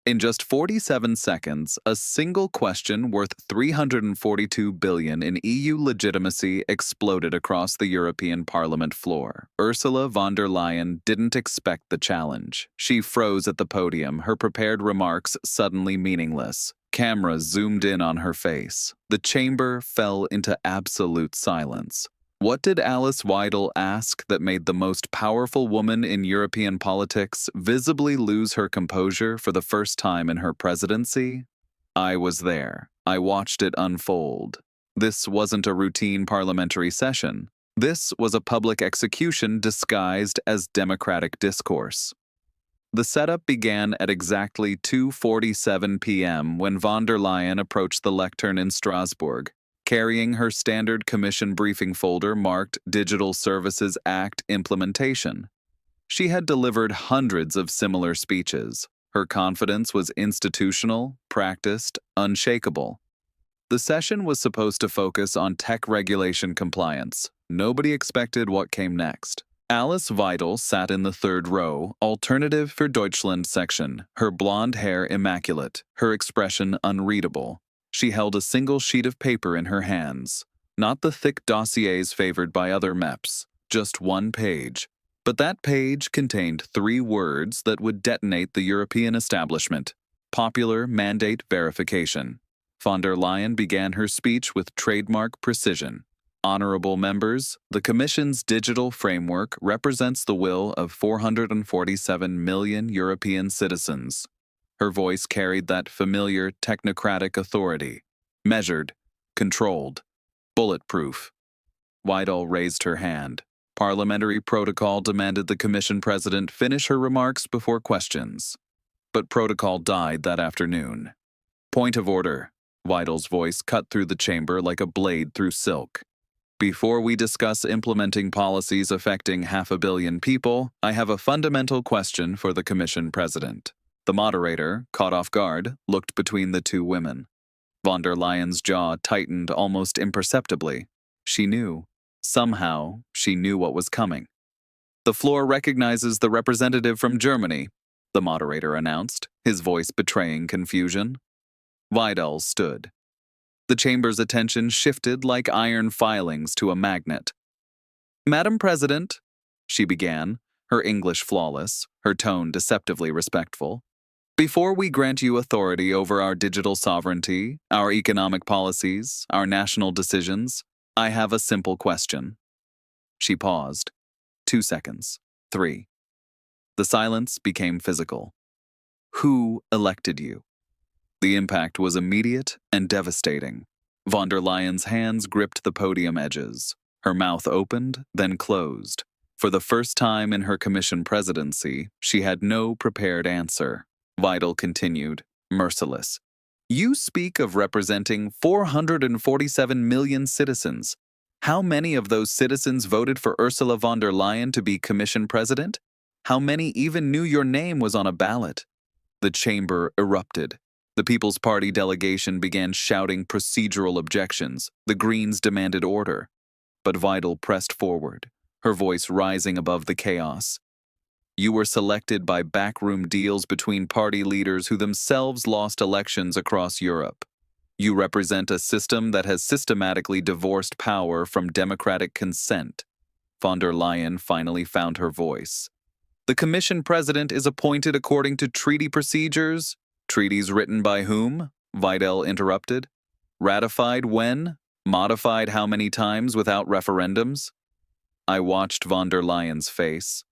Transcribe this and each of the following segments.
In just 47 seconds, a single question worth 342 billion in EU legitimacy exploded across the European Parliament floor. Ursula von der Leyen didn't expect the challenge. She froze at the podium, her prepared remarks suddenly meaningless. Cameras zoomed in on her face. The chamber fell into absolute silence. What did Alice Weidel ask that made the most powerful woman in European politics visibly lose her composure for the first time in her presidency? I was there. I watched it unfold. This wasn't a routine parliamentary session. This was a public execution disguised as democratic discourse. The setup began at exactly 2:47 p.m. when von der Leyen approached the lectern in Strasbourg, carrying her standard commission briefing folder marked Digital Services Act Implementation. She had delivered hundreds of similar speeches. Her confidence was institutional, practiced, unshakable. The session was supposed to focus on tech regulation compliance. Nobody expected what came next. Alice Weidel sat in the third row, Alternative für Deutschland section, her blonde hair immaculate, her expression unreadable. She held a single sheet of paper in her hands, not the thick dossiers favored by other MEPs, just one page. But that page contained 3 words that would detonate the European establishment: popular mandate verification. Von der Leyen began her speech with trademark precision. Honorable members, the Commission's digital framework represents the will of 447 million European citizens. Her voice carried that familiar technocratic authority. Measured, controlled, bulletproof. Weidel raised her hand. Parliamentary protocol demanded the Commission President finish her remarks before questions. But protocol died that afternoon. Point of order. Weidel's voice cut through the chamber like a blade through silk. Before we discuss implementing policies affecting 500 million people, I have a fundamental question for the Commission President. The moderator, caught off guard, looked between the 2 women. Von der Leyen's jaw tightened almost imperceptibly. She knew. Somehow, she knew what was coming. The floor recognizes the representative from Germany, the moderator announced, his voice betraying confusion. Weidel stood. The chamber's attention shifted like iron filings to a magnet. Madam President, she began, her English flawless, her tone deceptively respectful. Before we grant you authority over our digital sovereignty, our economic policies, our national decisions, I have a simple question. She paused. 2 seconds. 3. The silence became physical. Who elected you? The impact was immediate and devastating. Von der Leyen's hands gripped the podium edges. Her mouth opened, then closed. For the first time in her Commission presidency, she had no prepared answer. Weidel continued, merciless. You speak of representing 447 million citizens. How many of those citizens voted for Ursula von der Leyen to be Commission President? How many even knew your name was on a ballot? The chamber erupted. The People's Party delegation began shouting procedural objections. The Greens demanded order. But Weidel pressed forward, her voice rising above the chaos. You were selected by backroom deals between party leaders who themselves lost elections across Europe. You represent a system that has systematically divorced power from democratic consent. Von der Leyen finally found her voice. The Commission President is appointed according to treaty procedures. Treaties written by whom? Weidel interrupted. Ratified when? Modified how many times without referendums? I watched von der Leyen's face.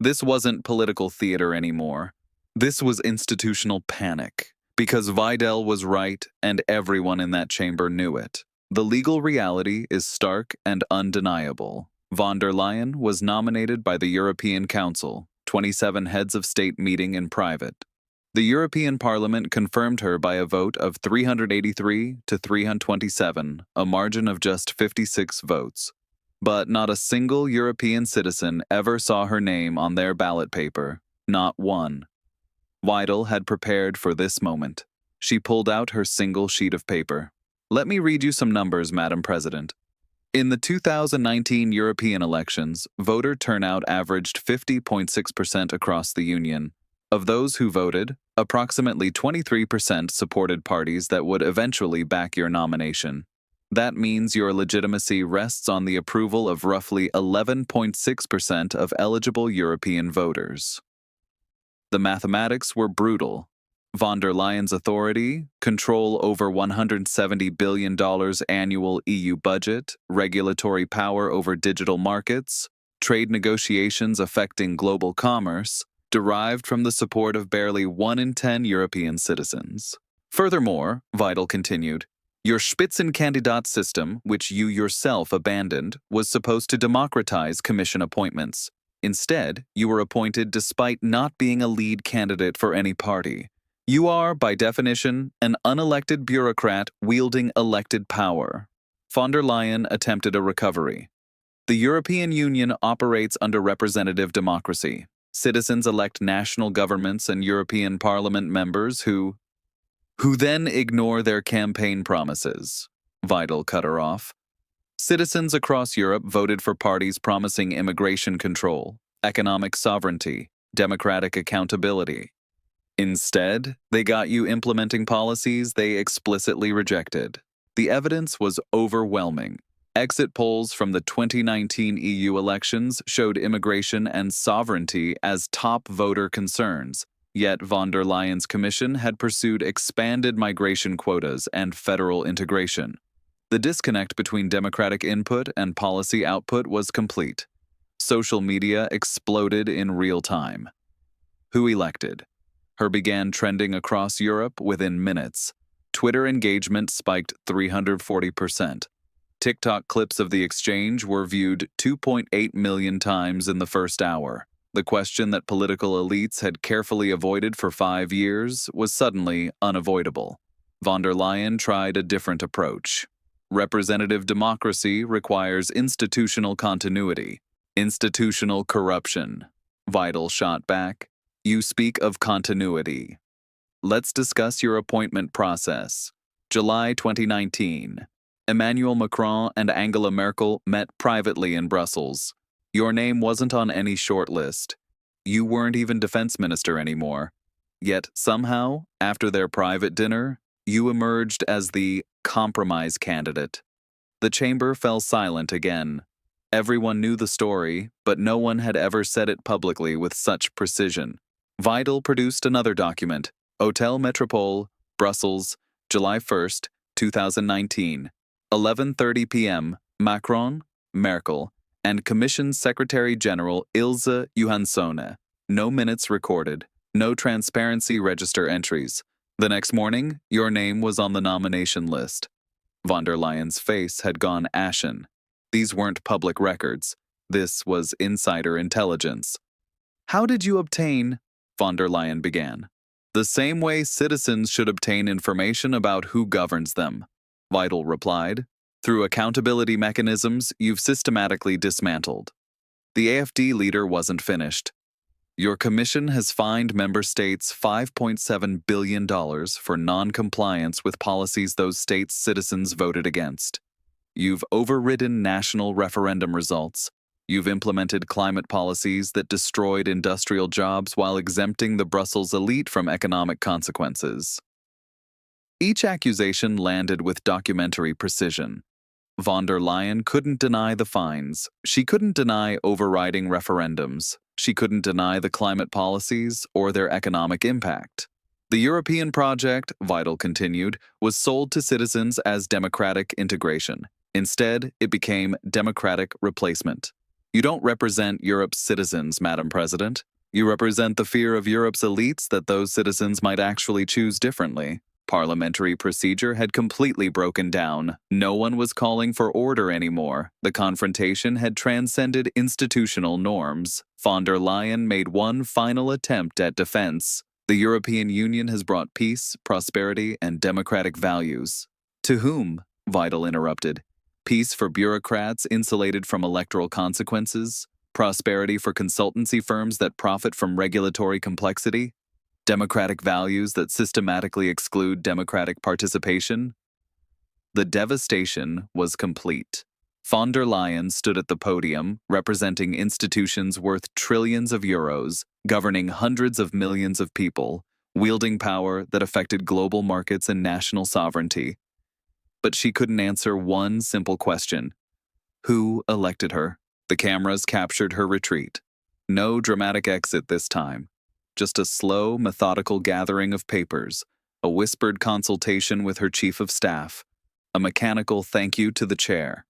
This wasn't political theater anymore. This was institutional panic, because Weidel was right and everyone in that chamber knew it. The legal reality is stark and undeniable. Von der Leyen was nominated by the European Council, 27 heads of state meeting in private. The European Parliament confirmed her by a vote of 383 to 327, a margin of just 56 votes. But not a single European citizen ever saw her name on their ballot paper, not one. Weidel had prepared for this moment. She pulled out her single sheet of paper. Let me read you some numbers, Madam President. In the 2019 European elections, voter turnout averaged 50.6% across the Union. Of those who voted, approximately 23% supported parties that would eventually back your nomination. That means your legitimacy rests on the approval of roughly 11.6% of eligible European voters. The mathematics were brutal. Von der Leyen's authority, control over $170 billion annual EU budget, regulatory power over digital markets, trade negotiations affecting global commerce, derived from the support of barely 1 in 10 European citizens. Furthermore, Weidel continued, your Spitzenkandidat system, which you yourself abandoned, was supposed to democratize commission appointments. Instead, you were appointed despite not being a lead candidate for any party. You are, by definition, an unelected bureaucrat wielding elected power. Von der Leyen attempted a recovery. The European Union operates under representative democracy. Citizens elect national governments and European Parliament members who then ignore their campaign promises. Weidel cut her off. Citizens across Europe voted for parties promising immigration control, economic sovereignty, democratic accountability. Instead, they got you implementing policies they explicitly rejected. The evidence was overwhelming. Exit polls from the 2019 EU elections showed immigration and sovereignty as top voter concerns, yet von der Leyen's commission had pursued expanded migration quotas and federal integration. The disconnect between democratic input and policy output was complete. Social media exploded in real time. Who elected? Her began trending across Europe within minutes. Twitter engagement spiked 340%. TikTok clips of the exchange were viewed 2.8 million times in the first hour. The question that political elites had carefully avoided for 5 years was suddenly unavoidable. Von der Leyen tried a different approach. Representative democracy requires institutional continuity. Institutional corruption. Weidel shot back. You speak of continuity. Let's discuss your appointment process. July 2019. Emmanuel Macron and Angela Merkel met privately in Brussels. Your name wasn't on any short list. You weren't even defense minister anymore. Yet somehow, after their private dinner, you emerged as the compromise candidate. The chamber fell silent again. Everyone knew the story, but no one had ever said it publicly with such precision. Weidel produced another document, Hôtel Métropole, Brussels, July 1st, 2019. 11:30 p.m., Macron, Merkel, and Commission Secretary General Ilse Johansson. No minutes recorded, no transparency register entries. The next morning, your name was on the nomination list. Von der Leyen's face had gone ashen. These weren't public records. This was insider intelligence. How did you obtain? Von der Leyen began. The same way citizens should obtain information about who governs them. Weidel replied. Through accountability mechanisms you've systematically dismantled. The AfD leader wasn't finished. Your commission has fined member states $5.7 billion for non-compliance with policies those states' citizens voted against. You've overridden national referendum results. You've implemented climate policies that destroyed industrial jobs while exempting the Brussels elite from economic consequences. Each accusation landed with documentary precision. Von der Leyen couldn't deny the fines. She couldn't deny overriding referendums. She couldn't deny the climate policies or their economic impact. The European project, Weidel continued, was sold to citizens as democratic integration. Instead, it became democratic replacement. You don't represent Europe's citizens, Madam President. You represent the fear of Europe's elites that those citizens might actually choose differently. Parliamentary procedure had completely broken down. No one was calling for order anymore. The confrontation had transcended institutional norms. Von der Leyen made one final attempt at defense. The European Union has brought peace, prosperity, and democratic values. To whom? Weidel interrupted. Peace for bureaucrats insulated from electoral consequences? Prosperity for consultancy firms that profit from regulatory complexity? Democratic values that systematically exclude democratic participation? The devastation was complete. Von der Leyen stood at the podium, representing institutions worth trillions of euros, governing hundreds of millions of people, wielding power that affected global markets and national sovereignty. But she couldn't answer one simple question. Who elected her? The cameras captured her retreat. No dramatic exit this time. Just a slow, methodical gathering of papers, a whispered consultation with her chief of staff, a mechanical thank you to the chair.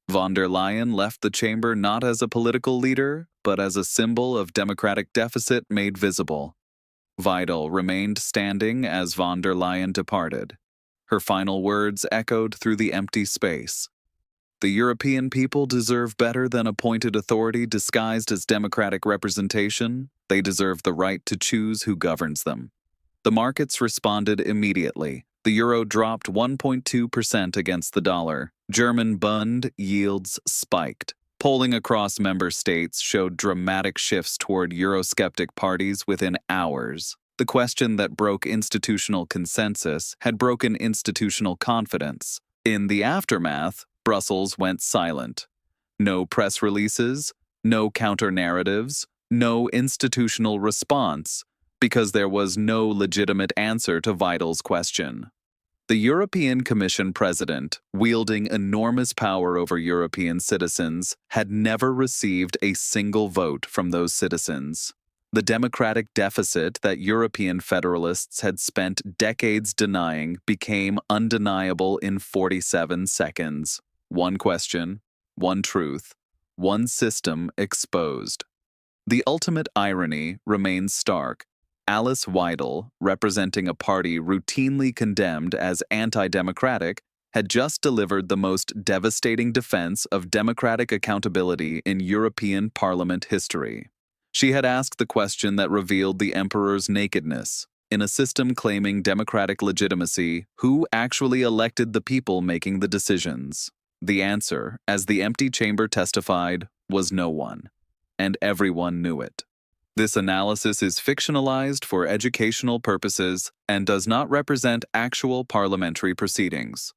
Von der Leyen left the chamber not as a political leader, but as a symbol of democratic deficit made visible. Weidel remained standing as von der Leyen departed. Her final words echoed through the empty space. The European people deserve better than appointed authority disguised as democratic representation. They deserve the right to choose who governs them. The markets responded immediately. The euro dropped 1.2% against the dollar. German bond yields spiked. Polling across member states showed dramatic shifts toward Eurosceptic parties within hours. The question that broke institutional consensus had broken institutional confidence. In the aftermath, Brussels went silent. No press releases, no counter-narratives, no institutional response, because there was no legitimate answer to Weidel's question. The European Commission president, wielding enormous power over European citizens, had never received a single vote from those citizens. The democratic deficit that European federalists had spent decades denying became undeniable in 47 seconds. One question, one truth, one system exposed. The ultimate irony remains stark. Alice Weidel, representing a party routinely condemned as anti-democratic, had just delivered the most devastating defense of democratic accountability in European Parliament history. She had asked the question that revealed the emperor's nakedness. In a system claiming democratic legitimacy, who actually elected the people making the decisions? The answer, as the empty chamber testified, was no one. And everyone knew it. This analysis is fictionalized for educational purposes and does not represent actual parliamentary proceedings.